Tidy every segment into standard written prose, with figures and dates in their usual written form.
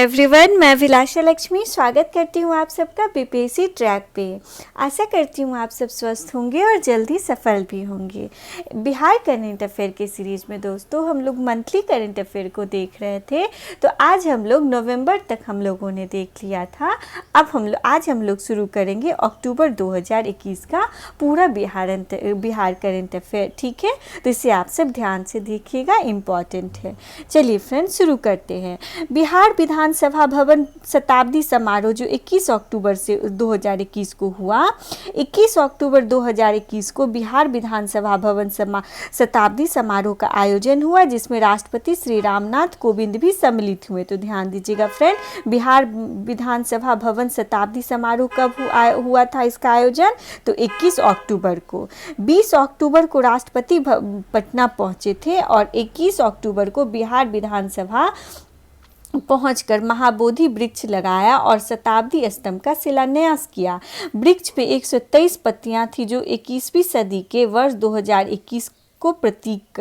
Everyone, मैं अभिलाषा लक्ष्मी स्वागत करती हूँ आप सबका बीपीएससी ट्रैक पे। आशा करती हूँ आप सब स्वस्थ होंगे और जल्दी सफल भी होंगे। बिहार करंट अफेयर के सीरीज़ में दोस्तों हम लोग मंथली करंट अफेयर को देख रहे थे, तो आज हम लोग नवंबर तक हम लोगों ने देख लिया था। अब आज हम लोग शुरू करेंगे अक्टूबर 2021 का पूरा बिहार करंट अफेयर। ठीक है, तो इसे आप सब ध्यान से देखिएगा, इम्पॉर्टेंट है। चलिए फ्रेंड्स, शुरू करते हैं। बिहार विधानसभा भवन शताब्दी समारोह जो 21 अक्टूबर से 2021 को हुआ, 21 अक्टूबर 2021 को बिहार विधानसभा भवन शताब्दी समारोह का आयोजन हुआ, जिसमें राष्ट्रपति श्री रामनाथ कोविंद भी सम्मिलित हुए। तो ध्यान दीजिएगा फ्रेंड, बिहार विधानसभा भवन शताब्दी समारोह कब हुआ था इसका आयोजन? तो 21 अक्टूबर को। 20 अक्टूबर को राष्ट्रपति पटना पहुंचे थे और 21 अक्टूबर को बिहार विधानसभा पहुंचकर महाबोधि वृक्ष लगाया और शताब्दी स्तंभ का शिलान्यास किया। वृक्ष पे 123 पत्तियां थी, जो 21वीं सदी के वर्ष 2021 को प्रतीक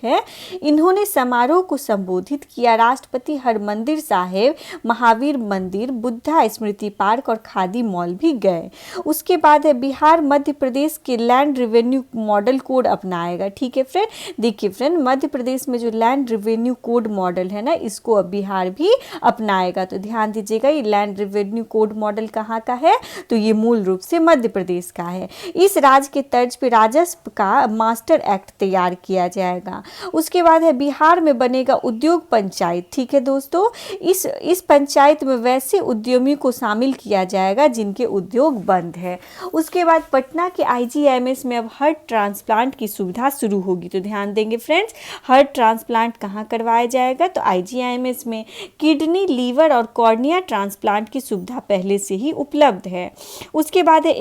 है। इन्होंने समारोह को संबोधित किया। राष्ट्रपति हरमंदिर साहिब, महावीर मंदिर, बुद्धा स्मृति पार्क और खादी मॉल भी गए। उसके बाद है बिहार मध्य प्रदेश के लैंड रेवेन्यू मॉडल कोड अपनाएगा। ठीक है फ्रेंड, देखिए फ्रेंड, मध्य प्रदेश में जो लैंड रेवेन्यू कोड मॉडल है ना, इसको अब बिहार भी अपनाएगा। तो ध्यान दीजिएगा, ये लैंड रेवेन्यू कोड मॉडल कहाँ का है? तो ये मूल रूप से मध्य प्रदेश का है। इस राज्य के तर्ज पे राजस्व का मास्टर एक्ट तैयार किया जाएगा। उसके बाद है बिहार में बनेगा उद्योग पंचायत। ठीक है दोस्तों, इस पंचायत में वैसे उद्यमी को शामिल किया जाएगा जिनके उद्योग बंद है। उसके बाद पटना के आईजीआईएमएस में अब हार्ट ट्रांसप्लांट की सुविधा शुरू होगी। तो ध्यान देंगे फ्रेंड्स, हार्ट ट्रांसप्लांट कहाँ करवाया जाएगा? तो आईजीआईएमएस में किडनी, लीवर और कॉर्निया ट्रांसप्लांट की सुविधा पहले से ही उपलब्ध है। उसके बाद है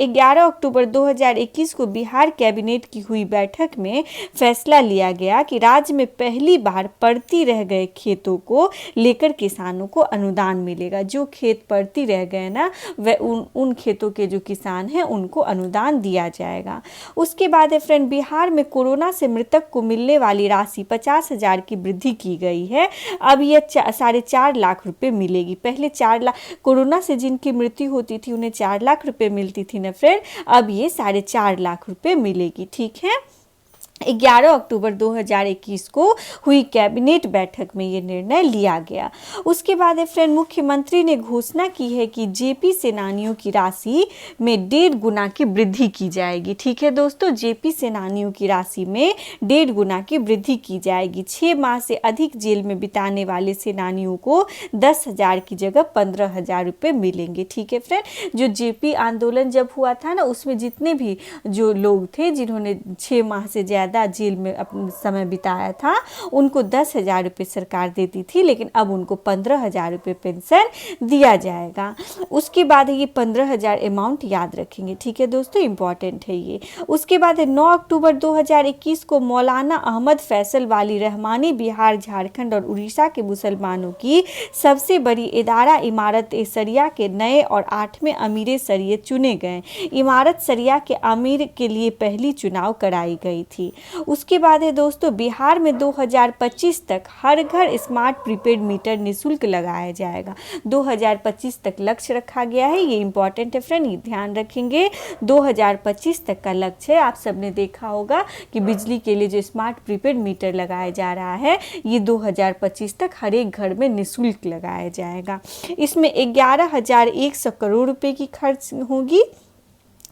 11 अक्टूबर 2021 को बिहार कैबिनेट की हुई बैठक में फैसला लिया गया कि राज्य में पहली बार पड़ती रह गए खेतों को लेकर किसानों को अनुदान मिलेगा। जो खेत पड़ती रह गए ना, वह उन खेतों के जो किसान हैं उनको अनुदान दिया जाएगा। उसके बाद है फ्रेंड, बिहार में कोरोना से मृतक को मिलने वाली राशि 50,000 की वृद्धि की गई है। अब यह 4.5 लाख रुपए मिलेगी। पहले 4 लाख कोरोना से जिनकी मृत्यु होती थी उन्हें 4 लाख रुपए मिलती थी ना फ्रेंड, अब ये 4.5 लाख रुपए मिलेगी। ठीक है, 11 अक्टूबर 2021 को हुई कैबिनेट बैठक में ये निर्णय लिया गया। उसके बाद फ्रेंड, मुख्यमंत्री ने घोषणा की है कि जेपी सेनानियों की राशि में 1.5 गुना की वृद्धि की जाएगी। ठीक है दोस्तों, जेपी सेनानियों की राशि में 1.5 गुना की वृद्धि की जाएगी। 6 माह से अधिक जेल में बिताने वाले सेनानियों को 10,000 की जगह 15,000 रुपये मिलेंगे। ठीक है फ्रेंड, जो जेपी आंदोलन जब हुआ था ना, उसमें जितने भी जो लोग थे जिन्होंने 6 माह से ज़्यादा जेल में अपना समय बिताया था, उनको 10,000 रुपये सरकार देती थी, लेकिन अब उनको 15,000 रुपये पेंशन दिया जाएगा। उसके बाद ये 15,000 अमाउंट याद रखेंगे। ठीक है दोस्तों, इंपॉर्टेंट है ये। उसके बाद 9 अक्टूबर 2021 को मौलाना अहमद फैसल वाली रहमानी बिहार, झारखंड और उड़ीसा के मुसलमानों की सबसे बड़ी इदारा इमारत सरिया के नए और 8वें अमीर सरिये चुने गए। इमारत सरिया के अमीर के लिए पहली चुनाव कराई गई थी। उसके बाद है दोस्तों, बिहार में 2025 तक हर घर स्मार्ट प्रीपेड मीटर निःशुल्क लगाया जाएगा। 2025 तक लक्ष्य रखा गया है, ये इंपॉर्टेंट है फ्रेंड, ये ध्यान रखेंगे। 2025 तक का लक्ष्य है। आप सबने देखा होगा कि बिजली के लिए जो स्मार्ट प्रीपेड मीटर लगाया जा रहा है, ये 2025 तक हर एक घर में निःशुल्क लगाया जाएगा। इसमें 11,100 करोड़ रुपए की खर्च होगी।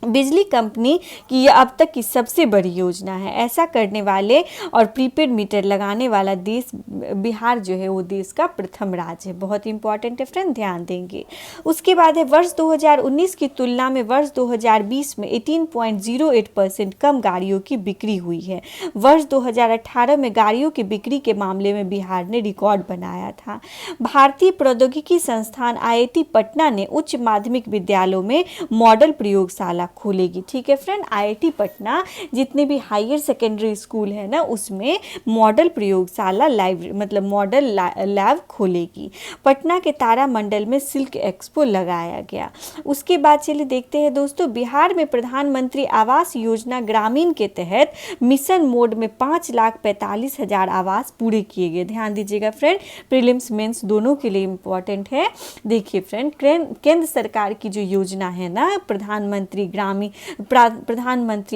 बिजली कंपनी की यह अब तक की सबसे बड़ी योजना है। ऐसा करने वाले और प्रीपेड मीटर लगाने वाला देश बिहार जो है वो देश का प्रथम राज्य है। बहुत इंपॉर्टेंट है फ्रेंड, ध्यान देंगे। उसके बाद है वर्ष 2019 की तुलना में वर्ष 2020 में 18.08% कम गाड़ियों की बिक्री हुई है। वर्ष 2018 में गाड़ियों की बिक्री के मामले में बिहार ने रिकॉर्ड बनाया था। भारतीय प्रौद्योगिकी संस्थान IIT पटना ने उच्च माध्यमिक विद्यालयों में मॉडल प्रयोगशाला खोलेगी। ठीक है फ्रेंड, IIT पटना जितने भी हायर सेकेंडरी स्कूल है ना उसमें मॉडल प्रयोगशाला मतलब मॉडल लैब खोलेगी। पटना के तारामंडल में सिल्क एक्सपो लगाया गया। उसके बाद चलिए देखते हैं दोस्तों, बिहार में प्रधानमंत्री आवास योजना ग्रामीण के तहत मिशन मोड में 5,45,000 आवास पूरे किए गए। ध्यान दीजिएगा फ्रेंड, प्रीलिम्स मेंस दोनों के लिए इम्पोर्टेंट है। देखिए फ्रेंड, केंद्र सरकार की जो योजना है ना प्रधानमंत्री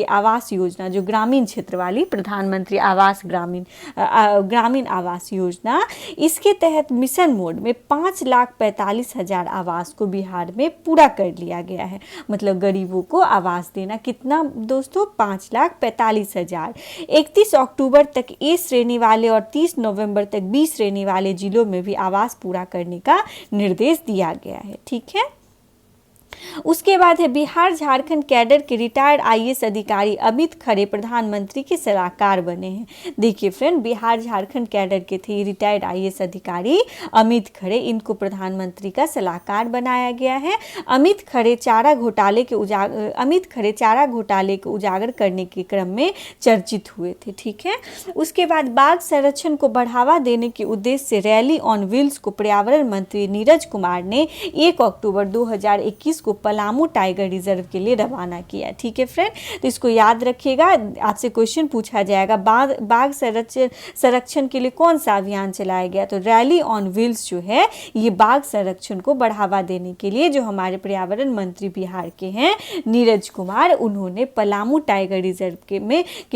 आवास योजना, जो ग्रामीण क्षेत्र वाली प्रधानमंत्री आवास ग्रामीण आवास योजना, इसके तहत मिशन मोड में 5,45,000 आवास को बिहार में पूरा कर लिया गया है। मतलब गरीबों को आवास देना कितना दोस्तों, 5,45,000। 31 अक्टूबर तक ए श्रेणी वाले और 30 नवंबर तक बी श्रेणी वाले जिलों में भी आवास पूरा करने का निर्देश दिया गया है। ठीक है, उसके बाद है बिहार झारखंड कैडर के रिटायर्ड IAS अधिकारी अमित खरे प्रधानमंत्री के सलाहकार बने हैं। देखिए फ्रेंड, बिहार झारखंड कैडर के थे रिटायर्ड IAS अधिकारी अमित खरे, इनको प्रधानमंत्री का सलाहकार बनाया गया है। अमित खरे चारा घोटाले के उजागर करने के क्रम में चर्चित हुए थे। ठीक है, उसके बाद बाघ संरक्षण को बढ़ावा देने के उद्देश्य से रैली ऑन व्हील्स को पर्यावरण मंत्री नीरज कुमार ने 1 अक्टूबर 2021 को पलामू टाइगर रिजर्व के लिए रवाना किया। ठीक है फ्रेंड, तो इसको याद रखिएगा, आपसे क्वेश्चन पूछा जाएगा बाघ संरक्षण के लिए कौन सा अभियान चलाया गया। तो रैली ऑन व्हील्स जो है ये बाघ संरक्षण को बढ़ावा देने के लिए जो हमारे पर्यावरण मंत्री बिहार के हैं नीरज कुमार, उन्होंने पलामू टाइगर रिजर्व के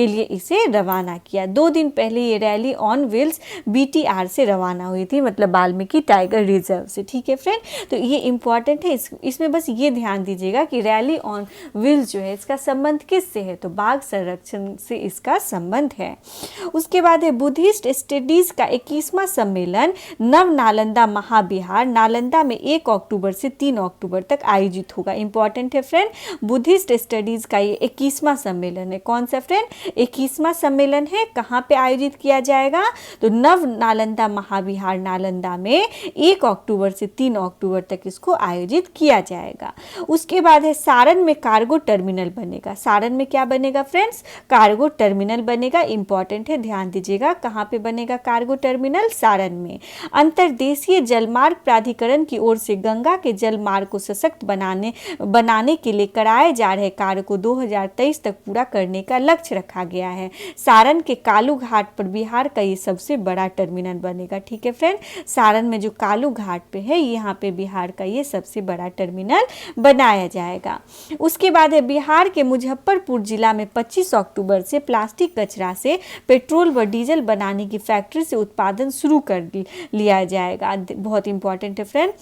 लिए इसे रवाना किया। 2 दिन पहले ये रैली ऑन व्हील्स BTR से रवाना हुई थी, मतलब वाल्मीकि टाइगर रिजर्व से। ठीक है फ्रेंड, तो ये इंपॉर्टेंट है, इसमें बस ये ध्यान दीजिएगा कि रैली ऑन व्हील्स जो है इसका संबंध किससे है, तो बाघ संरक्षण से इसका संबंध है। उसके बाद है बुद्धिस्ट स्टडीज का 21वां सम्मेलन नव नालंदा महाबिहार नालंदा में 1 अक्टूबर से 3 अक्टूबर तक आयोजित होगा। इंपॉर्टेंट है फ्रेंड, बुद्धिस्ट स्टडीज का ये 21वां सम्मेलन है। कौन सा फ्रेंड, 21वां सम्मेलन है। कहाँ पे आयोजित किया जाएगा, तो नव नालंदा महाबिहार नालंदा में 1 अक्टूबर से 3 अक्टूबर तक इसको आयोजित किया जाएगा। उसके बाद है सारण में कार्गो टर्मिनल बनेगा। सारण में क्या बनेगा फ्रेंड्स, कार्गो टर्मिनल बनेगा। इंपॉर्टेंट है, ध्यान दीजिएगा, कहाँ पे बनेगा कार्गो टर्मिनल, सारण में। अंतर्देशीय जलमार्ग प्राधिकरण की ओर से गंगा के जलमार्ग को सशक्त बनाने के लिए कराए जा रहे कार्य को 2023 तक पूरा करने का लक्ष्य रखा गया है। सारण के कालू घाट पर बिहार का ये सबसे बड़ा टर्मिनल बनेगा। ठीक है फ्रेंड, सारण में जो कालू घाट पे है यहाँ पे बिहार का ये सबसे बड़ा टर्मिनल बनाया जाएगा। उसके बाद है बिहार के मुजफ्फरपुर जिला में 25 अक्टूबर से प्लास्टिक कचरा से पेट्रोल व डीजल बनाने की फैक्ट्री से उत्पादन शुरू कर लिया जाएगा। बहुत इंपॉर्टेंट है फ्रेंड,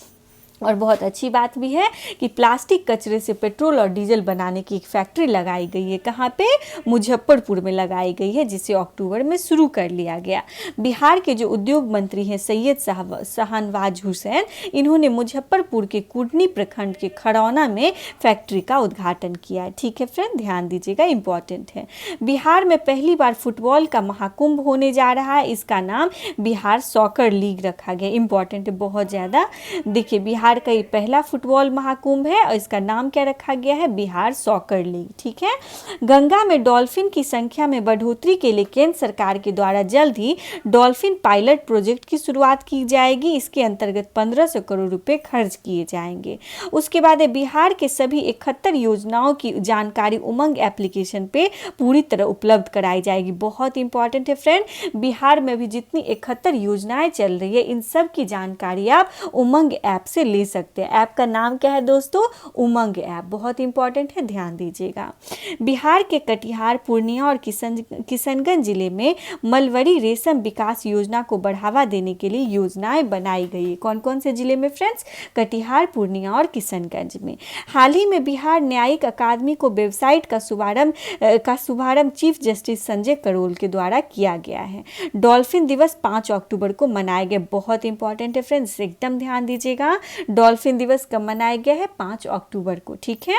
और बहुत अच्छी बात भी है कि प्लास्टिक कचरे से पेट्रोल और डीजल बनाने की एक फैक्ट्री लगाई गई है। कहाँ पे, मुजफ्फरपुर में लगाई गई है, जिसे अक्टूबर में शुरू कर लिया गया। बिहार के जो उद्योग मंत्री हैं सैयद शाहनवाज हुसैन, इन्होंने मुजफ्फरपुर के कुर्नी प्रखंड के खरौना में फैक्ट्री का उद्घाटन किया है। ठीक है फ्रेंड, ध्यान दीजिएगा, इंपॉर्टेंट है। बिहार में पहली बार फुटबॉल का महाकुंभ होने जा रहा है, इसका नाम बिहार सॉकर लीग रखा गया। इंपॉर्टेंट है बहुत ज़्यादा। देखिए, बिहार का ये पहला फुटबॉल महाकुंभ है और इसका नाम क्या रखा गया है, बिहार सॉकर लीग। ठीक है, गंगा में डॉल्फिन की संख्या में बढ़ोतरी के लिए केंद्र सरकार के द्वारा जल्द ही डॉल्फिन पायलट प्रोजेक्ट की शुरुआत की जाएगी। इसके अंतर्गत 1500 करोड़ रुपए खर्च किए जाएंगे। उसके बाद बिहार के सभी 71 योजनाओं की जानकारी उमंग एप्लीकेशन पे पूरी तरह उपलब्ध कराई जाएगी। बहुत इंपॉर्टेंट है फ्रेंड, बिहार में भी जितनी 71 योजनाएं चल रही है इन सब की जानकारी आप उमंग ऐप से ले सकते हैं। ऐप का नाम क्या है दोस्तों, उमंग ऐप। बहुत इंपॉर्टेंट है, ध्यान दीजिएगा। बिहार के कटिहार, पूर्णिया और किशनगंज जिले में मलबरी रेशम विकास योजना को बढ़ावा देने के लिए योजनाएं बनाई गई है। कौन कौन से जिले में फ्रेंड्स, कटिहार, पूर्णिया और किशनगंज में। हाल ही में बिहार न्यायिक अकादमी को वेबसाइट का शुभारंभ चीफ जस्टिस संजय करोल के द्वारा किया गया है। डॉल्फिन दिवस 5 अक्टूबर को मनाया गया। बहुत इंपॉर्टेंट है फ्रेंड्स, एकदम ध्यान दीजिएगा। डॉल्फिन दिवस कब मनाया गया है, 5 अक्टूबर को। ठीक है,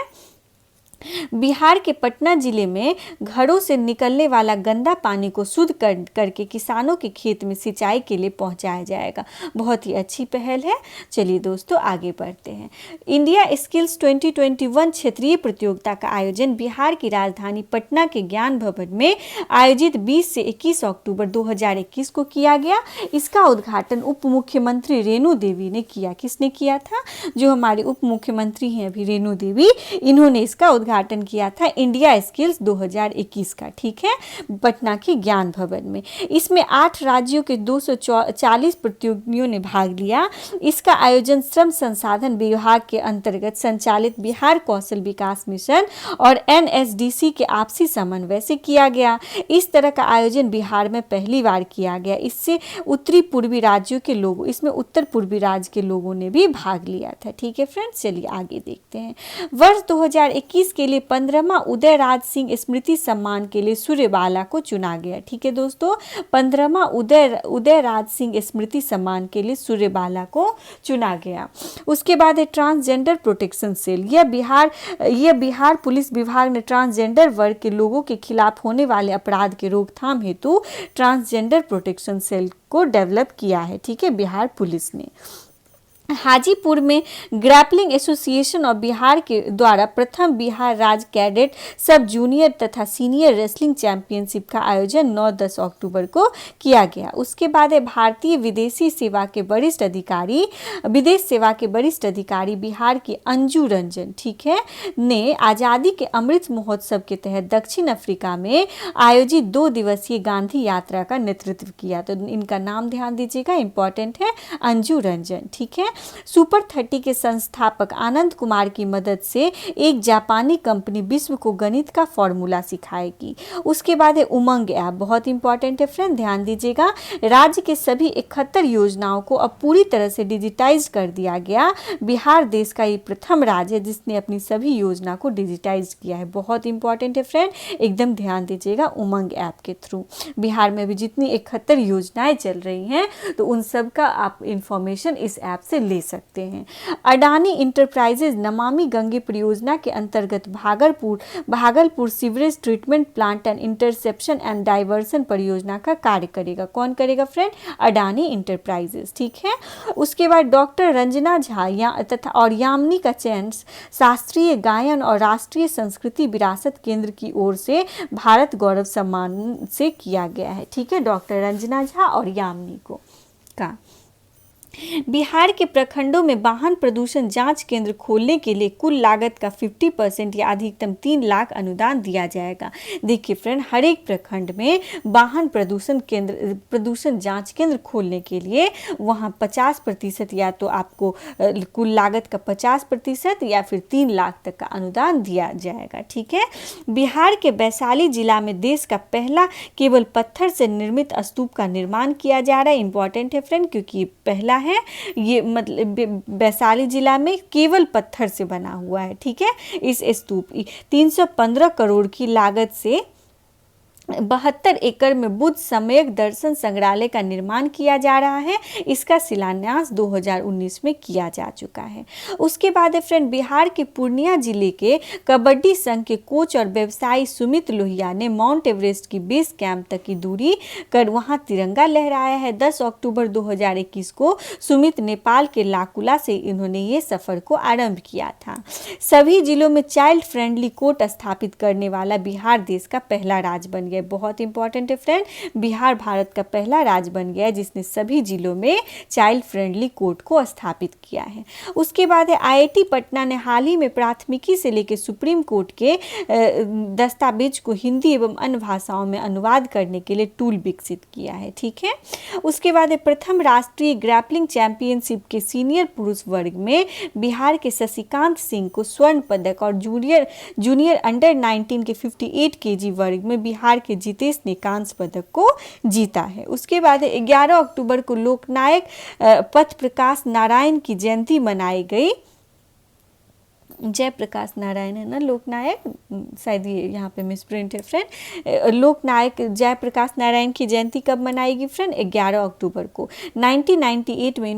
बिहार के पटना जिले में घरों से निकलने वाला गंदा पानी को शुद्ध करके किसानों के खेत में सिंचाई के लिए पहुंचाया जाएगा। बहुत ही अच्छी पहल है। चलिए दोस्तों आगे बढ़ते हैं। इंडिया स्किल्स 2021 क्षेत्रीय प्रतियोगिता का आयोजन बिहार की राजधानी पटना के ज्ञान भवन में आयोजित 20 से 21 अक्टूबर 2021 को किया गया। इसका उद्घाटन उप मुख्यमंत्री रेणु देवी ने किया। किसने किया था? जो हमारे उप मुख्यमंत्री हैं अभी, रेणु देवी, इन्होंने इसका उद्घाटन किया था इंडिया स्किल्स 2021 का। ठीक है, पटना के ज्ञान भवन में। इसमें 8 राज्यों के 240 प्रतियोगियों ने भाग लिया। इसका आयोजन श्रम संसाधन विभाग के अंतर्गत संचालित बिहार कौशल विकास मिशन और NSDC के आपसी समन्वय से किया गया। इस तरह का आयोजन बिहार में पहली बार किया गया। इससे उत्तरी पूर्वी राज्यों के लोगों, इसमें उत्तर पूर्वी राज्य के लोगों ने भी भाग लिया था। ठीक है फ्रेंड्स, चलिए आगे देखते हैं। वर्ष 2021 के लिए 15वां उदयराज सिंह स्मृति सम्मान के लिए सूर्यबाला को चुना गया। ठीक है दोस्तों, 15वां उदयराज सिंह स्मृति सम्मान के लिए सूर्यबाला को चुना गया। उसके बाद है ट्रांसजेंडर प्रोटेक्शन सेल। यह बिहार पुलिस विभाग ने ट्रांसजेंडर वर्ग के लोगों के खिलाफ होने वाले अपराध के रोकथाम हेतु ट्रांसजेंडर प्रोटेक्शन सेल को डेवलप किया है। ठीक है, बिहार पुलिस ने। हाजीपुर में ग्रैपलिंग एसोसिएशन ऑफ बिहार के द्वारा प्रथम बिहार राज्य कैडेट सब जूनियर तथा सीनियर रेसलिंग चैंपियनशिप का आयोजन 9-10 अक्टूबर को किया गया। उसके बाद है भारतीय विदेश सेवा के वरिष्ठ अधिकारी बिहार की अंजू रंजन, ठीक है, ने आज़ादी के अमृत महोत्सव के तहत दक्षिण अफ्रीका में आयोजित 2 दिवसीय गांधी यात्रा का नेतृत्व किया। तो इनका नाम ध्यान दीजिएगा, इंपॉर्टेंट है, अंजू रंजन। ठीक है, सुपर 30 के संस्थापक आनंद कुमार की मदद से एक जापानी कंपनी विश्व को गणित का फॉर्मूला सिखाएगी। उसके बाद है उमंग ऐप, बहुत इंपॉर्टेंट है फ्रेंड, ध्यान दीजिएगा। राज्य के सभी 71 योजनाओं को अब पूरी तरह से डिजिटाइज कर दिया गया। बिहार देश का ये प्रथम राज्य है जिसने अपनी सभी योजना को डिजिटाइज किया है। बहुत इंपॉर्टेंट है फ्रेंड, एकदम ध्यान दीजिएगा। उमंग ऐप के थ्रू बिहार में भी जितनी 71 योजनाएं चल रही हैं तो उन सब का आप इंफॉर्मेशन इस ऐप से ले सकते हैं। अडानी इंटरप्राइजेज नमामि गंगे परियोजना के अंतर्गत Bhagalpur sewerage treatment plant and interception and diversion परियोजना का कार्य करेगा। कौन करेगा फ्रेंड? अडानी इंटरप्राइजेज। ठीक है, उसके बाद डॉक्टर रंजना झा और यामिनी का चयन शास्त्रीय गायन और राष्ट्रीय संस्कृति विरासत केंद्र की ओर से भारत गौरव सम्मान से किया गया है। ठीक है, डॉक्टर रंजना झा और यामिनी को का। बिहार के प्रखंडों में वाहन प्रदूषण जांच केंद्र खोलने के लिए कुल लागत का 50% या अधिकतम 3 लाख अनुदान दिया जाएगा। देखिए फ्रेंड, हर एक प्रखंड में वाहन प्रदूषण जांच केंद्र खोलने के लिए वहां 50% या तो आपको कुल लागत का 50% या फिर 3 लाख तक का अनुदान दिया जाएगा। ठीक है, बिहार के वैशाली जिला में देश का पहला केवल पत्थर से निर्मित स्तूप का निर्माण किया जा रहा है। इंपॉर्टेंट है फ्रेंड, क्योंकि पहला है, ये मतलब वैशाली जिला में केवल पत्थर से बना हुआ है। ठीक है, इस स्तूप 315 करोड़ की लागत से 72 एकड़ में बुद्ध सम्यक दर्शन संग्रहालय का निर्माण किया जा रहा है। इसका शिलान्यास 2019 में किया जा चुका है। उसके बाद है फ्रेंड, बिहार के पूर्णिया जिले के कबड्डी संघ के कोच और व्यवसायी सुमित लोहिया ने माउंट एवरेस्ट की बेस कैंप तक की दूरी कर वहां तिरंगा लहराया है। 10 अक्टूबर 2021 को सुमित नेपाल के लाकुला से इन्होंने ये सफर को आरंभ किया था। सभी जिलों में चाइल्ड फ्रेंडली कोर्ट स्थापित करने वाला बिहार देश का पहला राज्य बन गया। बहुत इंपॉर्टेंट है फ्रेंड, बिहार भारत का पहला राज्य बन गया जिसने सभी जिलों में चाइल्ड फ्रेंडली कोर्ट को स्थापित किया है। उसके बाद है IIT पटना ने हाल ही में प्राथमिकी से लेकर सुप्रीम कोर्ट के दस्तावेज को हिंदी एवं अन्य भाषाओं में अनुवाद करने के लिए टूल विकसित किया है। ठीक है, उसके बाद है प्रथम राष्ट्रीय ग्रैपलिंग चैंपियनशिप के सीनियर पुरुष वर्ग में बिहार के शशिकांत सिंह को स्वर्ण पदक और जूनियर अंडर 19 के 58 kg वर्ग में बिहार के जितेश ने कांस्य पदक को जीता है। उसके बाद 11 अक्टूबर को लोकनायक पथ प्रकाश नारायण की जयंती मनाई गई। जयप्रकाश नारायण है ना लोकनायक, शायद ये यहाँ पे मिसप्रिंट है फ्रेंड। लोकनायक जयप्रकाश नारायण की जयंती कब मनाएगी फ्रेंड? 11 अक्टूबर को। 1998 में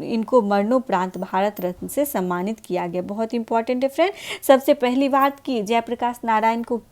इनको मरणोपरांत भारत रत्न से सम्मानित किया गया। बहुत इंपॉर्टेंट है फ्रेंड। सबसे पहली बात की जयप्रकाश नारायण को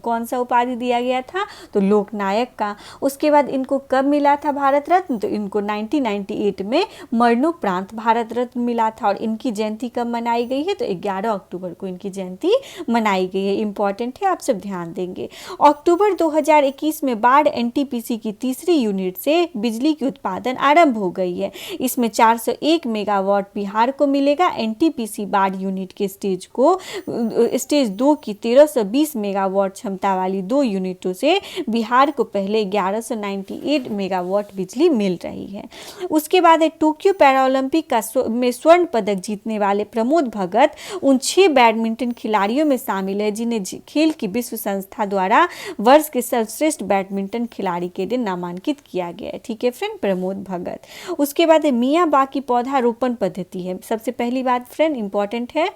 कौन सा उपाधि दिया गया था? तो लोकनायक का। उसके बाद इनको कब मिला था भारत रत्न? तो इनको 1998 में मरणोपरांत भारत रत्न मिला था। और इनकी जयंती कब मनाई गई है? तो 11 अक्टूबर को इनकी जयंती मनाई गई है। इंपॉर्टेंट है, आप सब ध्यान देंगे। अक्टूबर 2021 में बाढ़ एनटीपीसी की तीसरी यूनिट से बिजली की उत्पादन आरंभ हो गई है। इसमें 401 मेगावाट बिहार को मिलेगा। एनटीपीसी बाढ़ यूनिट के स्टेज 2 की 1320 मेगावाट क्षमता वाली 2 यूनिटों से बिहार को पहले 1198 मेगावाट बिजली मिल रही है। उसके बाद टोक्यो पैरालंपिक में स्वर्ण पदक जीतने वाले प्रमोद भगत उन 6 बैडमिंटन खिलाड़ियों में शामिल है जिन्हें खेल की विश्व संस्था द्वारा वर्ष के सर्वश्रेष्ठ बैडमिंटन खिलाड़ी के लिए नामांकित किया गया है। ठीक है फ्रेंड, प्रमोद भगत। उसके बाद मियावाकी पौधारोपण पद्धति है। सबसे पहली बात फ्रेंड इंपॉर्टेंट है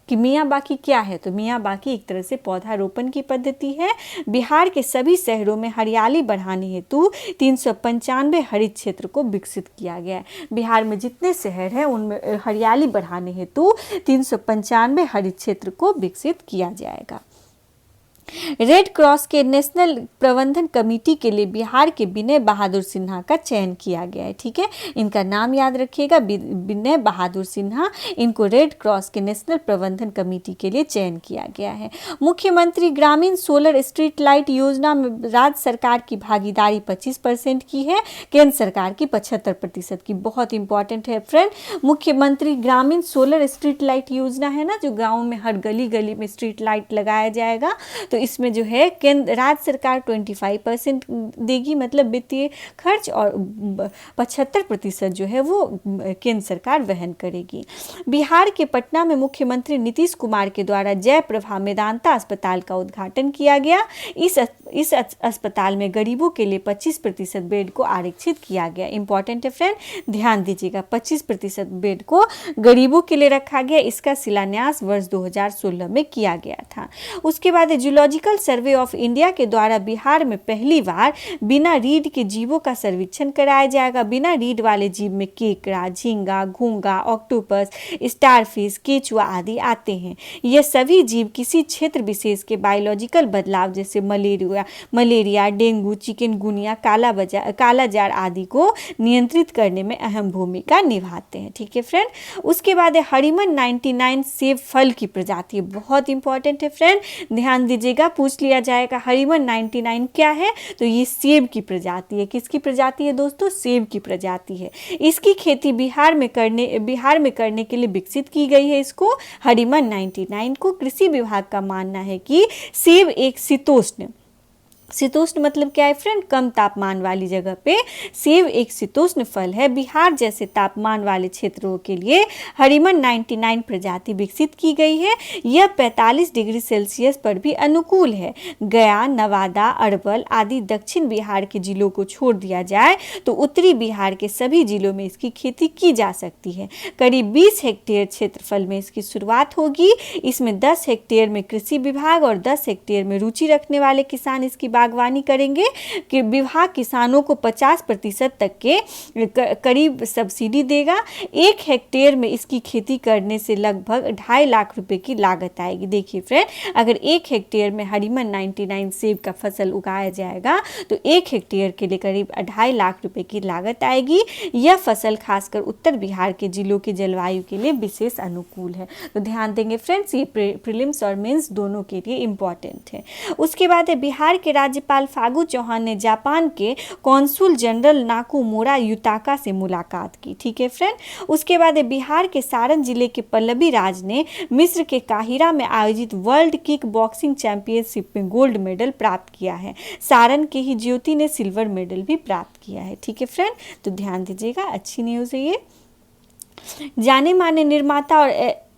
कि मियावाकी क्या है? तो मियावाकी एक तरह से पौधारोपण की पद्धति है। बिहार के सभी शहरों में हरियाली बढ़ाने हेतु 395 हरित क्षेत्र को विकसित किया गया है। बिहार में जितने शहर हैं उनमें हरियाली बढ़ाने हेतु 395 हरित क्षेत्र को विकसित किया जाएगा। रेड क्रॉस के नेशनल प्रबंधन कमेटी के लिए बिहार के विनय बहादुर सिन्हा का चयन किया गया है। ठीक है, इनका नाम याद रखिएगा, विनय बहादुर सिन्हा। इनको रेड क्रॉस के नेशनल प्रबंधन कमेटी के लिए चयन किया गया है। मुख्यमंत्री ग्रामीण सोलर स्ट्रीट लाइट योजना में राज्य सरकार की भागीदारी 25% की है, केंद्र सरकार की 75% की। बहुत इंपॉर्टेंट है फ्रेंड। मुख्यमंत्री ग्रामीण सोलर स्ट्रीट लाइट योजना है ना, जो गाँव में हर गली गली में स्ट्रीट लाइट लगाया जाएगा, तो इसमें जो है केंद्र राज्य सरकार 25% देगी, मतलब वित्तीय खर्च, और 75% जो है वो केंद्र सरकार वहन करेगी। बिहार के पटना में मुख्यमंत्री नीतीश कुमार के द्वारा जयप्रभा मेदांता अस्पताल का उद्घाटन किया गया। इस अस्पताल में गरीबों के लिए 25% बेड को आरक्षित किया गया। इंपॉर्टेंट है फ्रेंड, ध्यान दीजिएगा, 25% बेड को गरीबों के लिए रखा गया। इसका शिलान्यास वर्ष 2016 में किया गया था। उसके बाद जूलॉजिकल सर्वे ऑफ इंडिया के द्वारा बिहार में पहली बार बिना रीढ़ के जीवों का सर्वेक्षण कराया जाएगा। बिना रीढ़ वाले जीव में केकड़ा, झींगा, घोंगा, ऑक्टोपस, स्टारफिश, केचुआ आदि आते हैं। ये सभी जीव किसी क्षेत्र विशेष के बायोलॉजिकल बदलाव जैसे मलेरिया, डेंगू, चिकनगुनिया, कालाजार आदि को नियंत्रित करने में अहम भूमिका निभाते हैं। ठीक है फ्रेंड। उसके बाद हरिमन 99 सेब फल की प्रजाति, बहुत इंपॉर्टेंट है फ्रेंड, ध्यान दीजिएगा, पूछ लिया जाएगा हरिमन 99 क्या है? तो ये सेब की प्रजाति है। किसकी प्रजाति है दोस्तों? सेब की प्रजाति है। इसकी खेती बिहार में करने के लिए विकसित की गई है। इसको हरिमन 99 को कृषि विभाग का मानना है कि सेब एक शीतोष्ण मतलब क्या है फ्रेंड? कम तापमान वाली जगह पे सेब एक शीतोष्ण फल है। बिहार जैसे तापमान वाले क्षेत्रों के लिए हरिमन 99 प्रजाति विकसित की गई है। यह 45 डिग्री सेल्सियस पर भी अनुकूल है। गया, नवादा, अरवल आदि दक्षिण बिहार के जिलों को छोड़ दिया जाए तो उत्तरी बिहार के सभी जिलों में इसकी खेती की जा सकती है। करीब 20 हेक्टेयर क्षेत्रफल में इसकी शुरुआत होगी। इसमें 10 हेक्टेयर में कृषि विभाग और 10 हेक्टेयर में रुचि रखने वाले किसान इसकी बागवानी करेंगे। कि विभाग किसानों को 50% तक के करीब सब्सिडी देगा। 1 हेक्टेयर में इसकी खेती करने से लगभग 2.5 लाख रुपए की लागत आएगी। देखिए फ्रेंड, अगर 1 हेक्टेयर में हरिमन 99 सेब का फसल उगाया जाएगा तो 1 हेक्टेयर के लिए करीब 2.5 लाख रुपए की लागत आएगी। यह फसल खासकर उत्तर बिहार के जिलों की जलवायु के लिए विशेष अनुकूल है। तो ध्यान देंगे फ्रेंड्स, ये प्रीलिम्स और मेंस दोनों के लिए इंपॉर्टेंट है। उसके बाद बिहार के राज्यपाल फागू चौहान ने जापान के कॉन्सुल जनरल नाकुमोरा युताका से मुलाकात की। ठीक है फ्रेंड। उसके बाद बिहार के सारण जिले के पल्लवी राज ने मिस्र के काहिरा में आयोजित वर्ल्ड किक बॉक्सिंग चैंपियनशिप में गोल्ड मेडल प्राप्त किया है। सारण के ही ज्योति ने सिल्वर मेडल भी प्राप्त किया है। ठीक है फ्रेंड, तो ध्यान दीजिएगा, अच्छी न्यूज़ है ये। जाने माने निर्माता और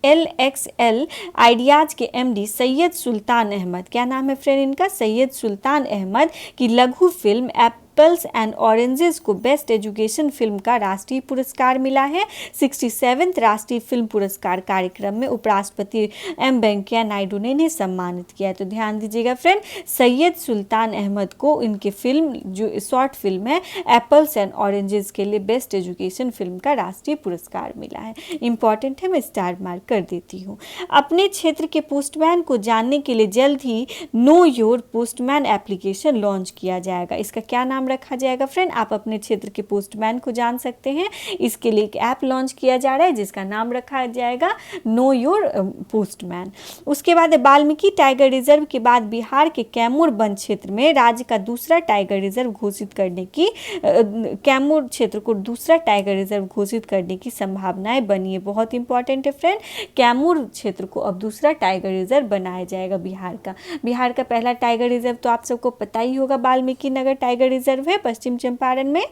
LXL आइडियाज के MD सैयद सुल्तान अहमद, क्या नाम है फ्रेंड इनका? सैयद सुल्तान अहमद की लघु फिल्म एप्पल्स एंड ऑरेंजेस को बेस्ट एजुकेशन फिल्म का राष्ट्रीय पुरस्कार मिला है। 67वें राष्ट्रीय फिल्म पुरस्कार कार्यक्रम में उपराष्ट्रपति एम वेंकैया नायडू ने इन्हें सम्मानित किया। तो ध्यान दीजिएगा फ्रेंड, सैयद सुल्तान अहमद को इनके फिल्म जो शॉर्ट फिल्म है एप्पल्स एंड ऑरेंजेस के लिए बेस्ट एजुकेशन फिल्म का राष्ट्रीय पुरस्कार मिला है। इंपॉर्टेंट है, मैं स्टार मार्क कर देती हूँ। अपने क्षेत्र के पोस्टमैन को जानने के लिए जल्द ही know your postman application launch किया जाएगा। इसका क्या नाम रखा जाएगा फ्रेंड? आप अपने क्षेत्र के पोस्टमैन को जान सकते हैं, इसके लिए एक ऐप लॉन्च किया जा रहा है जिसका नाम रखा जाएगा नो योर पोस्टमैन। उसके बाद वाल्मीकि टाइगर रिजर्व के बाद बिहार के कैमूर वन क्षेत्र में राज्य का दूसरा टाइगर रिजर्व घोषित करने की कैमूर क्षेत्र को दूसरा टाइगर रिजर्व घोषित करने की संभावनाएं बनी है। बहुत इंपॉर्टेंट है फ्रेंड, कैमूर क्षेत्र को अब दूसरा टाइगर रिजर्व बनाया जाएगा बिहार का। बिहार का पहला टाइगर रिजर्व तो आप सबको पता ही होगा, वाल्मीकि नगर टाइगर रिजर्व है पश्चिम चंपारण में।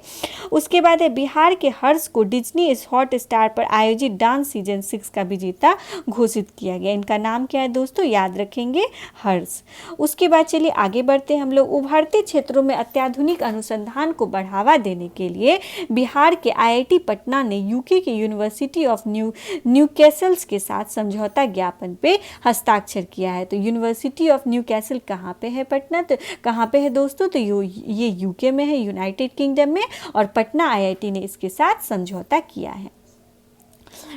उसके बाद है बिहार के हर्ष को डिज्नी हॉट स्टार पर आयोजित डांस सीजन 6 का विजेता घोषित किया गया। इनका नाम क्या है दोस्तों, याद रखेंगे, हर्ष। उसके बाद चलिए आगे बढ़ते हैं हम लोग। उभरते क्षेत्रों में अत्याधुनिक अनुसंधान को बढ़ावा देने के लिए बिहार के आईआईटी पटना ने यूके के यूनिवर्सिटी ऑफ न्यूकैसल्स के साथ समझौता ज्ञापन पे हस्ताक्षर किया है। तो यूनिवर्सिटी ऑफ न्यूकैसल कहाँ पे है? पटना। तो कहाँ पे है दोस्तों? तो ये यूके में है, यूनाइटेड किंगडम में, और पटना आईआईटी ने इसके साथ समझौता किया है।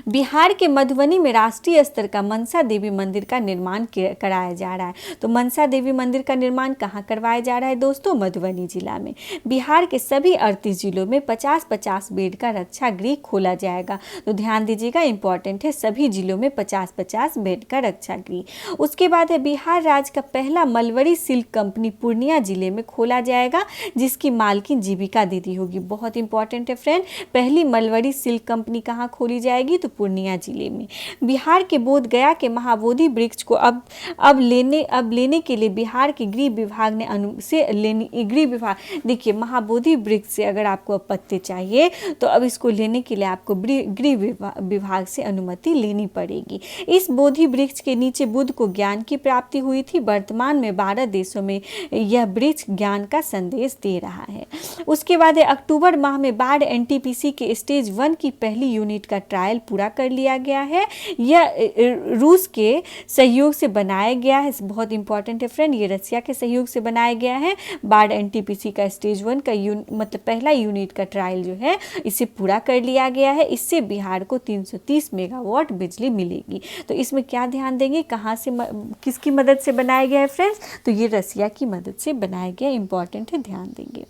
बिहार के मधुबनी में राष्ट्रीय स्तर का मनसा देवी मंदिर का निर्माण कराया जा रहा है। तो मनसा देवी मंदिर का निर्माण कहाँ करवाया जा रहा है दोस्तों? मधुबनी जिला में। बिहार के सभी 38 जिलों में 50-50 बेड का रक्षा गृह खोला जाएगा। तो ध्यान दीजिएगा, इंपॉर्टेंट है, सभी जिलों में 50-50 बेड का रक्षा गृह। उसके बाद है बिहार राज्य का पहला मलवरी सिल्क कंपनी पूर्णिया जिले में खोला जाएगा, जिसकी मालकिन जीविका दीदी होगी। बहुत इंपॉर्टेंट है फ्रेंड, पहली मलवरी सिल्क कंपनी कहाँ खोली जाएगी? तो पूर्णिया जिले में। बिहार के बोध गया के महाबोधि वृक्ष को अब लेने के लिए बिहार के गृह विभाग ने गृह विभाग, देखिए महाबोधि वृक्ष से अगर आपको अब पत्ते चाहिए तो अब इसको लेने के लिए आपको गृह विभाग से अनुमति लेनी पड़ेगी। इस बोधि वृक्ष के नीचे बुद्ध को ज्ञान की प्राप्ति हुई थी। वर्तमान में 12 देशों में यह वृक्ष ज्ञान का संदेश दे रहा है। उसके बाद अक्टूबर माह में बाढ़ एनटीपीसी के स्टेज 1 की पहली यूनिट का ट्रायल पूरा कर लिया गया है। यह रूस के सहयोग से बनाया गया है। बहुत इंपॉर्टेंट है फ्रेंड, ये रसिया के सहयोग से बनाया गया है। बाढ़ एनटीपीसी का स्टेज 1 का मतलब पहला यूनिट का ट्रायल जो है इसे पूरा कर लिया गया है। इससे बिहार को 330 मेगावाट बिजली मिलेगी। तो इसमें क्या ध्यान देंगे, कहाँ से किसकी मदद से बनाया गया है फ्रेंड्स? तो ये रसिया की मदद से बनाया गया, इंपॉर्टेंट है, ध्यान देंगे।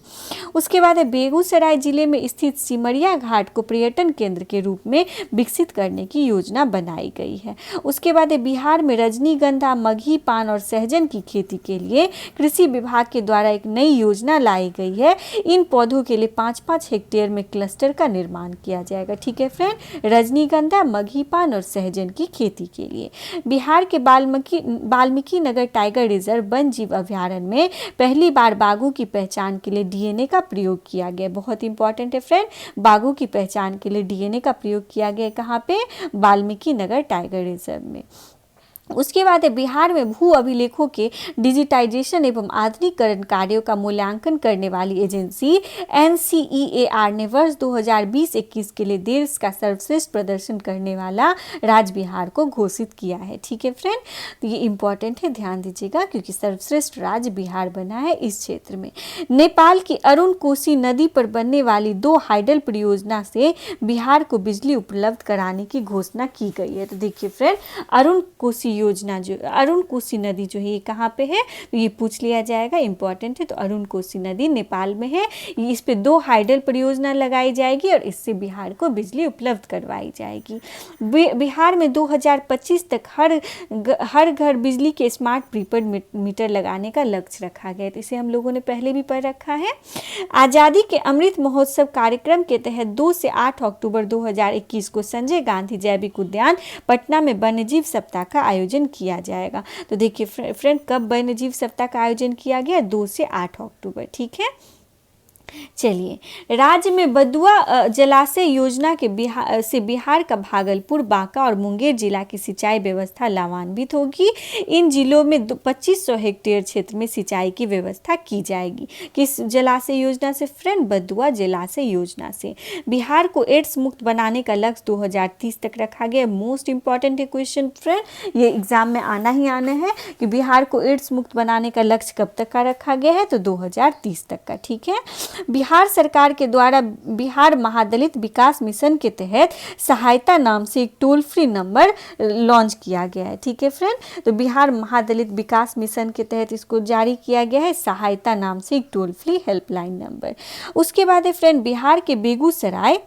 उसके बाद बेगूसराय जिले में स्थित सिमरिया घाट को पर्यटन केंद्र के रूप में विकसित करने की योजना बनाई गई है। उसके बाद बिहार में रजनीगंधा, मगही, पान और सहजन की खेती के लिए कृषि विभाग के द्वारा एक नई योजना लाई गई है। इन पौधों के लिए 5-5 हेक्टेयर में क्लस्टर का निर्माण किया जाएगा। ठीक है फ्रेंड, रजनीगंधा, मगही, पान और सहजन की खेती के लिए। बिहार के Valmiki Nagar tiger reserve one जीव अभ्यारण्य में पहली बार बाघों की पहचान के लिए डीएनए का प्रयोग किया गया। बहुत इंपॉर्टेंट है फ्रेंड, बाघों की पहचान के लिए डीएनए का प्रयोग किया गया। कहाँ पे? वाल्मीकि नगर टाइगर रिजर्व में। उसके बाद बिहार में भू अभिलेखों के डिजिटाइजेशन एवं आधुनिकीकरण कार्यों का मूल्यांकन करने वाली एजेंसी एनसीईएआर ने वर्ष 2020-21 के लिए देश का सर्वश्रेष्ठ प्रदर्शन करने वाला राज्य बिहार को घोषित किया है। ठीक है फ्रेंड, तो ये इंपॉर्टेंट है, ध्यान दीजिएगा, क्योंकि सर्वश्रेष्ठ राज्य बिहार बना है इस क्षेत्र में। नेपाल की अरुण कोसी नदी पर बनने वाली 2 हाइडल परियोजना से बिहार को बिजली उपलब्ध कराने की घोषणा की गई है। तो देखिए फ्रेंड, अरुण कोसी योजना जो अरुण कोसी नदी जो है ये कहाँ पे है? तो ये पूछ लिया जाएगा, इंपॉर्टेंट है। तो अरुण कोसी नदी नेपाल में है। इस पे 2 हाइडल परियोजना लगाई जाएगी और इससे बिहार को बिजली उपलब्ध करवाई जाएगी। बिहार में 2025 तक हर घर बिजली के स्मार्ट प्रीपेड मीटर लगाने का लक्ष्य रखा गया है। तो इसे हम लोगों ने पहले भी पढ़ रखा है। आज़ादी के अमृत महोत्सव कार्यक्रम के तहत 2 से 8 अक्टूबर 2021 को संजय गांधी जैविक उद्यान पटना में वन्यजीव सप्ताह का आयोजन किया जाएगा। तो देखिए फ्रेंड, कब वन्यजीव सप्ताह का आयोजन किया गया? 2 से 8 अक्टूबर। ठीक है, चलिए, राज्य में बदुआ जलाशय योजना के बिहार का भागलपुर, बांका और मुंगेर जिला की सिंचाई व्यवस्था लाभान्वित होगी। इन जिलों में 2500 हेक्टेयर क्षेत्र में सिंचाई की व्यवस्था की जाएगी। किस जलाशय योजना से फ्रेंड? बदुआ जलाशय योजना से। बिहार को एड्स मुक्त बनाने का लक्ष्य 2030 तक रखा गया। मोस्ट इंपॉर्टेंट है क्वेश्चन फ्रेंड, ये एग्जाम में आना ही आना है कि बिहार को एड्स मुक्त बनाने का लक्ष्य कब तक का रखा गया है? तो 2030 तक का। ठीक है। बिहार सरकार के द्वारा बिहार महादलित विकास मिशन के तहत सहायता नाम से एक टोल फ्री नंबर लॉन्च किया गया है। ठीक है फ्रेंड, तो बिहार महादलित विकास मिशन के तहत इसको जारी किया गया है, सहायता नाम से एक टोल फ्री हेल्पलाइन नंबर। उसके बाद है फ्रेंड, बिहार के बेगूसराय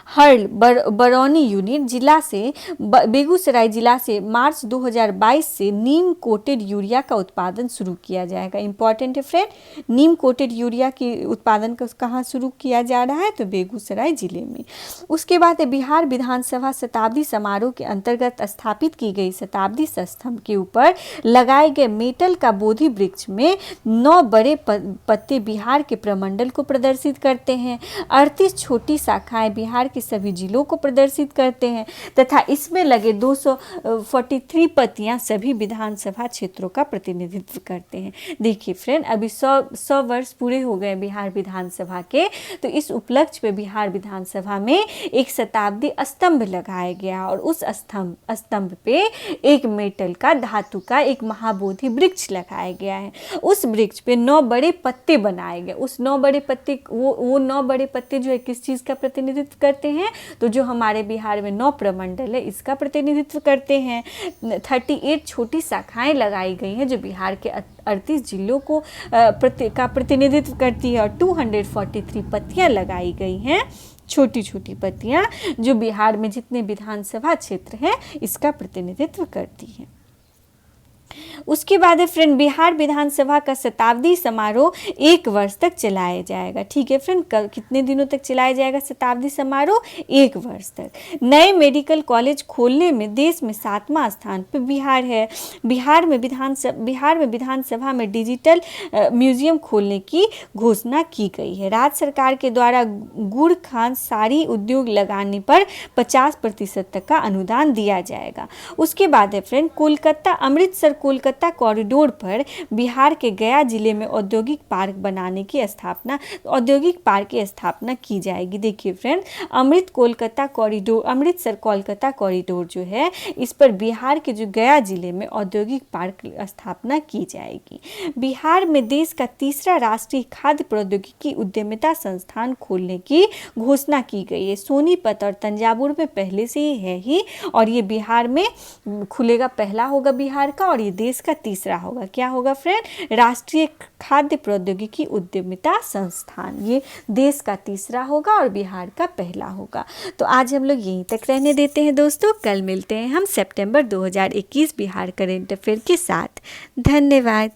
हर्ल बरौनी यूनिट जिला से बेगूसराय जिला से मार्च 2022 से नीम कोटेड यूरिया का उत्पादन शुरू किया जाएगा। इंपॉर्टेंट है फ्रेंड, नीम कोटेड यूरिया की उत्पादन कहाँ शुरू किया जा रहा है? तो बेगूसराय जिले में। उसके बाद बिहार विधानसभा शताब्दी समारोह के अंतर्गत स्थापित की गई शताब्दी स्तंभ के ऊपर लगाए गए मेटल का बोधि वृक्ष में 9 बड़े पत्ते बिहार के प्रमंडल को प्रदर्शित करते हैं। 38 छोटी शाखाएं बिहार के सभी जिलों को प्रदर्शित करते हैं तथा इसमें लगे 243 पत्तियां सभी विधानसभा क्षेत्रों का प्रतिनिधित्व करते हैं। देखिए फ्रेंड, अभी 100 वर्ष पूरे हो गए बिहार विधानसभा के, तो इस उपलक्ष्य पे बिहार विधानसभा में एक शताब्दी स्तंभ लगाया गया और उस स्तंभ पे एक मेटल का, धातु का एक महाबोधि वृक्ष लगाया गया है। उस वृक्ष पे 9 बड़े पत्ते बनाए गए। उस 9 बड़े पत्ते, वो 9 बड़े पत्ते जो है किस चीज़ का प्रतिनिधित्व करते हैं? तो जो हमारे बिहार में 9 प्रमंडल है इसका प्रतिनिधित्व करते हैं। 38 छोटी शाखाएं लगाई गई हैं जो बिहार के 38 जिलों को का प्रतिनिधित्व करती है और 243 पत्तियां लगाई गई हैं, छोटी छोटी पत्तियां जो बिहार में जितने विधानसभा क्षेत्र हैं इसका प्रतिनिधित्व करती हैं। उसके बाद है फ्रेंड, बिहार विधानसभा का शताब्दी समारोह 1 वर्ष तक चलाया जाएगा। ठीक है फ्रेंड, कितने दिनों तक चलाया जाएगा शताब्दी समारोह? 1 वर्ष तक। नए मेडिकल कॉलेज खोलने में देश में 7वां स्थान पर बिहार है। बिहार में विधानसभा में डिजिटल म्यूजियम खोलने की घोषणा की गई है। राज्य सरकार के द्वारा गुड़ खान साड़ी उद्योग लगाने पर 50% तक का अनुदान दिया जाएगा। उसके बाद है फ्रेंड, कोलकाता अमृतसर कोलकाता कॉरिडोर पर बिहार के गया जिले में औद्योगिक पार्क की स्थापना की जाएगी। देखिए फ्रेंड, अमृतसर कोलकाता कॉरिडोर जो है इस पर बिहार के जो गया जिले में औद्योगिक पार्क स्थापना की जाएगी। बिहार में देश का 3रा राष्ट्रीय खाद्य प्रौद्योगिकी उद्यमिता संस्थान खोलने की घोषणा की गई है। सोनीपत और तंजावुर में पहले से ही है ही, और ये बिहार में खुलेगा, पहला होगा बिहार का और ये देश का 3रा होगा। क्या होगा फ्रेंड? राष्ट्रीय खाद्य प्रौद्योगिकी उद्यमिता संस्थान, ये देश का 3रा होगा और बिहार का पहला होगा। तो आज हम लोग यहीं तक रहने देते हैं दोस्तों, कल मिलते हैं हम सितंबर 2021 बिहार करंट अफेयर के साथ। धन्यवाद।